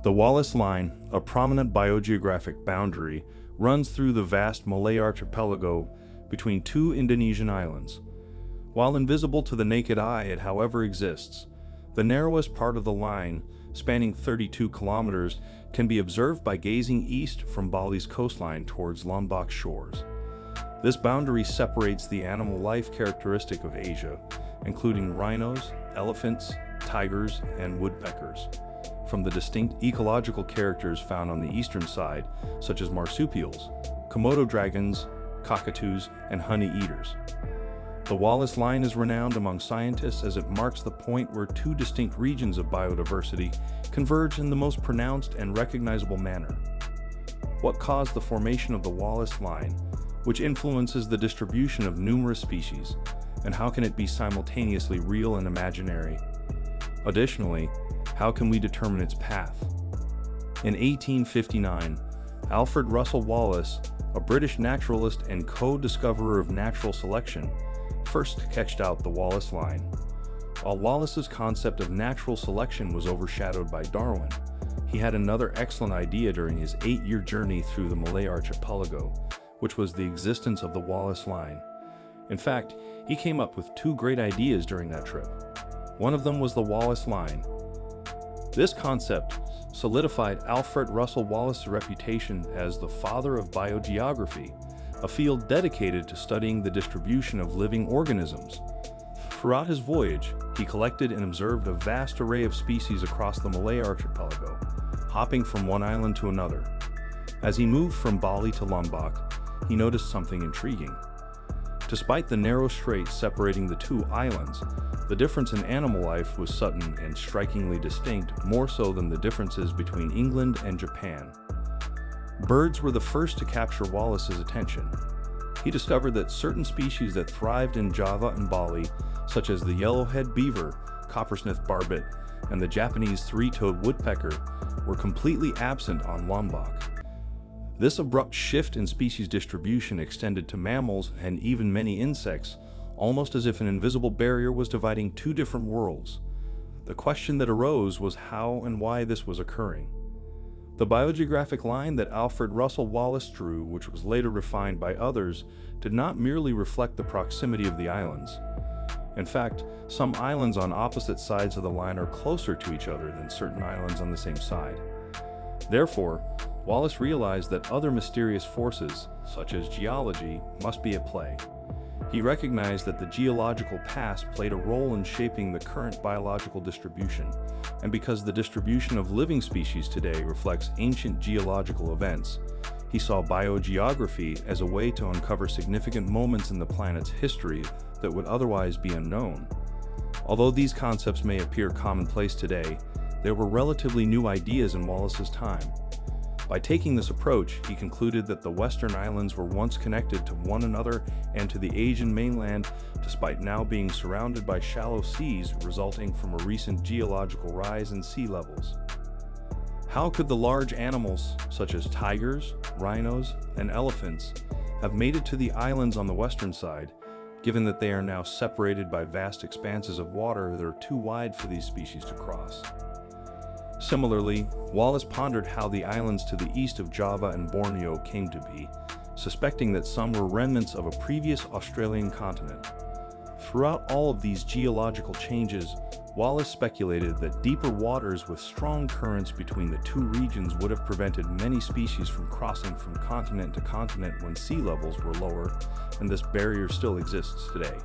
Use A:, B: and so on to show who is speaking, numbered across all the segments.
A: The Wallace Line, a prominent biogeographic boundary, runs through the vast Malay archipelago between two Indonesian islands. While invisible to the naked eye, it however exists. The narrowest part of the line, spanning 32 kilometers, can be observed by gazing east from Bali's coastline towards Lombok shores. This boundary separates the animal life characteristic of Asia, including rhinos, elephants, tigers, and woodpeckers, from the distinct ecological characters found on the eastern side, such as marsupials, Komodo dragons, cockatoos, and honey eaters. The Wallace Line is renowned among scientists as it marks the point where two distinct regions of biodiversity converge in the most pronounced and recognizable manner. What caused the formation of the Wallace Line, which influences the distribution of numerous species, and how can it be simultaneously real and imaginary? Additionally, how can we determine its path? In 1859, Alfred Russel Wallace, a British naturalist and co-discoverer of natural selection, first sketched out the Wallace Line. While Wallace's concept of natural selection was overshadowed by Darwin, he had another excellent idea during his 8-year journey through the Malay archipelago, which was the existence of the Wallace Line. In fact, he came up with two great ideas during that trip. One of them was the Wallace Line. This concept solidified Alfred Russel Wallace's reputation as the father of biogeography, a field dedicated to studying the distribution of living organisms. Throughout his voyage, he collected and observed a vast array of species across the Malay archipelago, hopping from one island to another. As he moved from Bali to Lombok, he noticed something intriguing. Despite the narrow strait separating the two islands, the difference in animal life was sudden and strikingly distinct, more so than the differences between England and Japan. Birds were the first to capture Wallace's attention. He discovered that certain species that thrived in Java and Bali, such as the yellowhead beaver, coppersmith barbet, and the Japanese three-toed woodpecker, were completely absent on Lombok. This abrupt shift in species distribution extended to mammals and even many insects, almost as if an invisible barrier was dividing two different worlds. The question that arose was how and why this was occurring. The biogeographic line that Alfred Russel Wallace drew, which was later refined by others, did not merely reflect the proximity of the islands. In fact, some islands on opposite sides of the line are closer to each other than certain islands on the same side. Therefore, Wallace realized that other mysterious forces, such as geology, must be at play. He recognized that the geological past played a role in shaping the current biological distribution, and because the distribution of living species today reflects ancient geological events, he saw biogeography as a way to uncover significant moments in the planet's history that would otherwise be unknown. Although these concepts may appear commonplace today, they were relatively new ideas in Wallace's time. By taking this approach, he concluded that the Western Islands were once connected to one another and to the Asian mainland, despite now being surrounded by shallow seas resulting from a recent geological rise in sea levels. How could the large animals, such as tigers, rhinos, and elephants, have made it to the islands on the western side, given that they are now separated by vast expanses of water that are too wide for these species to cross? Similarly, Wallace pondered how the islands to the east of Java and Borneo came to be, suspecting that some were remnants of a previous Australian continent. Throughout all of these geological changes, Wallace speculated that deeper waters with strong currents between the two regions would have prevented many species from crossing from continent to continent when sea levels were lower, and this barrier still exists today,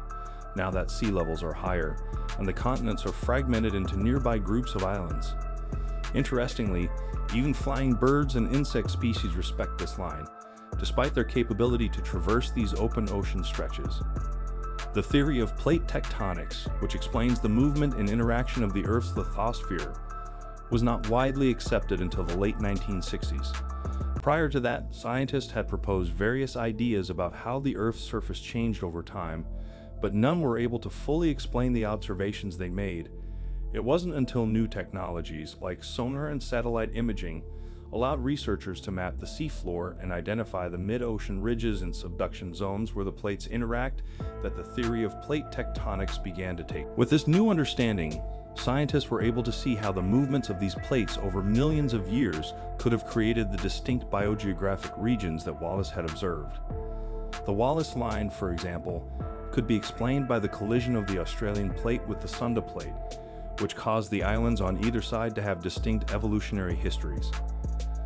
A: now that sea levels are higher, and the continents are fragmented into nearby groups of islands. Interestingly, even flying birds and insect species respect this line, despite their capability to traverse these open ocean stretches. The theory of plate tectonics, which explains the movement and interaction of the Earth's lithosphere, was not widely accepted until the late 1960s. Prior to that, scientists had proposed various ideas about how the Earth's surface changed over time, but none were able to fully explain the observations they made. It wasn't until new technologies like sonar and satellite imaging allowed researchers to map the seafloor and identify the mid-ocean ridges and subduction zones where the plates interact that the theory of plate tectonics began to take. With this new understanding, scientists were able to see how the movements of these plates over millions of years could have created the distinct biogeographic regions that Wallace had observed. The Wallace Line, for example, could be explained by the collision of the Australian plate with the Sunda plate, which caused the islands on either side to have distinct evolutionary histories.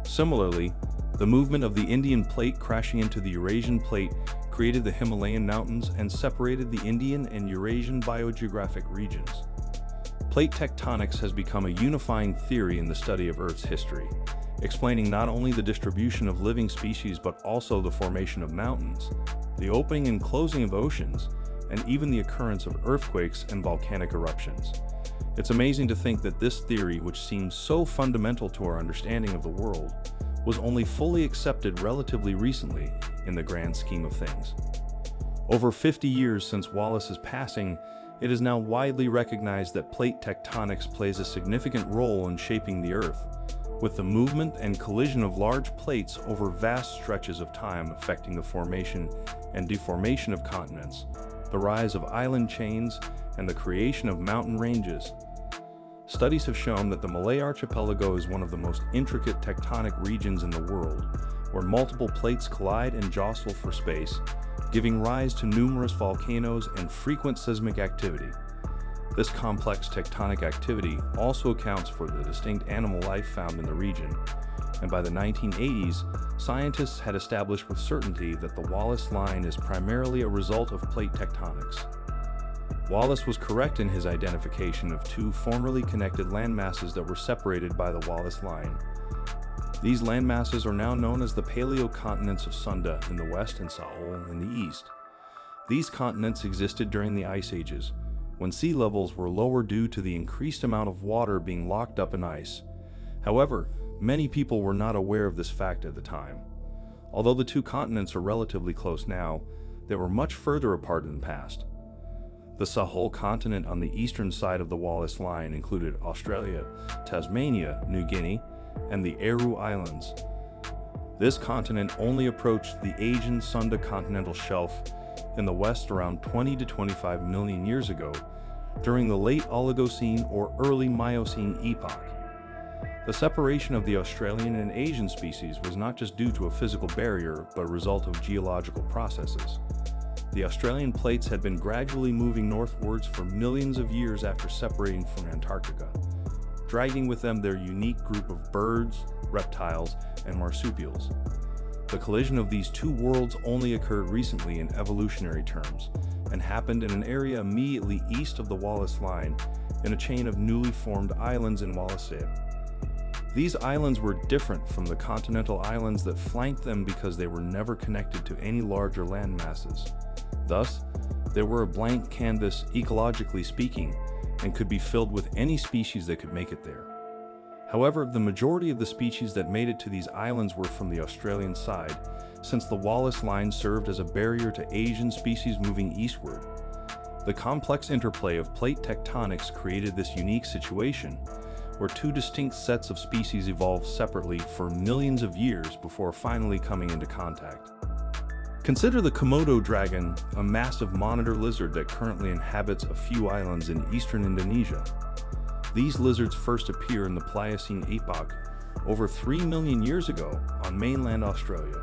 A: Similarly, the movement of the Indian plate crashing into the Eurasian plate created the Himalayan mountains and separated the Indian and Eurasian biogeographic regions. Plate tectonics has become a unifying theory in the study of Earth's history, explaining not only the distribution of living species but also the formation of mountains, the opening and closing of oceans, and even the occurrence of earthquakes and volcanic eruptions. It's amazing to think that this theory, which seems so fundamental to our understanding of the world, was only fully accepted relatively recently in the grand scheme of things. Over 50 years since Wallace's passing, it is now widely recognized that plate tectonics plays a significant role in shaping the Earth, with the movement and collision of large plates over vast stretches of time affecting the formation and deformation of continents, the rise of island chains, and the creation of mountain ranges. Studies have shown that the Malay Archipelago is one of the most intricate tectonic regions in the world, where multiple plates collide and jostle for space, giving rise to numerous volcanoes and frequent seismic activity. This complex tectonic activity also accounts for the distinct animal life found in the region, and by the 1980s, scientists had established with certainty that the Wallace Line is primarily a result of plate tectonics. Wallace was correct in his identification of two formerly connected landmasses that were separated by the Wallace Line. These landmasses are now known as the paleocontinents of Sunda in the west and Sahul in the east. These continents existed during the Ice Ages, when sea levels were lower due to the increased amount of water being locked up in ice. However, many people were not aware of this fact at the time. Although the two continents are relatively close now, they were much further apart in the past. The Sahul continent on the eastern side of the Wallace Line included Australia, Tasmania, New Guinea, and the Aru Islands. This continent only approached the Asian Sunda continental shelf in the west around 20 to 25 million years ago, during the late Oligocene or early Miocene epoch. The separation of the Australian and Asian species was not just due to a physical barrier, but a result of geological processes. The Australian plates had been gradually moving northwards for millions of years after separating from Antarctica, dragging with them their unique group of birds, reptiles, and marsupials. The collision of these two worlds only occurred recently in evolutionary terms, and happened in an area immediately east of the Wallace Line, in a chain of newly formed islands in Wallacea. These islands were different from the continental islands that flanked them because they were never connected to any larger land masses. Thus, they were a blank canvas ecologically speaking, and could be filled with any species that could make it there. However, the majority of the species that made it to these islands were from the Australian side, since the Wallace Line served as a barrier to Asian species moving eastward. The complex interplay of plate tectonics created this unique situation, where two distinct sets of species evolved separately for millions of years before finally coming into contact. Consider the Komodo dragon, a massive monitor lizard that currently inhabits a few islands in eastern Indonesia. These lizards first appear in the Pliocene epoch, over 3 million years ago, on mainland Australia.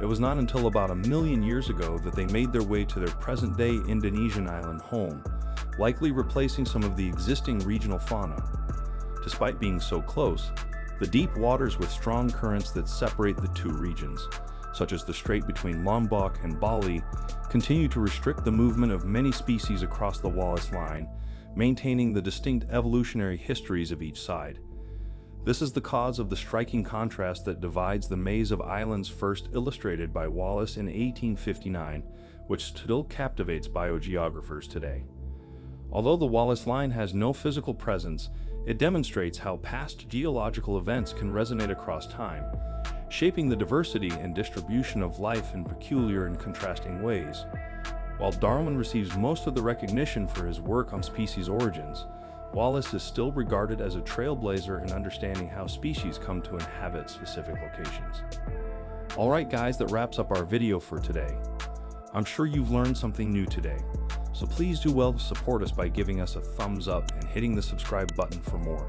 A: It was not until about 1 million years ago that they made their way to their present-day Indonesian island home, likely replacing some of the existing regional fauna. Despite being so close, the deep waters with strong currents that separate the two regions, such as the strait between Lombok and Bali, continue to restrict the movement of many species across the Wallace Line, maintaining the distinct evolutionary histories of each side. This is the cause of the striking contrast that divides the maze of islands first illustrated by Wallace in 1859, which still captivates biogeographers today. Although the Wallace Line has no physical presence, it demonstrates how past geological events can resonate across time, shaping the diversity and distribution of life in peculiar and contrasting ways. While Darwin receives most of the recognition for his work on species origins, Wallace is still regarded as a trailblazer in understanding how species come to inhabit specific locations. Alright guys, that wraps up our video for today. I'm sure you've learned something new today. So please do well to support us by giving us a thumbs up and hitting the subscribe button for more.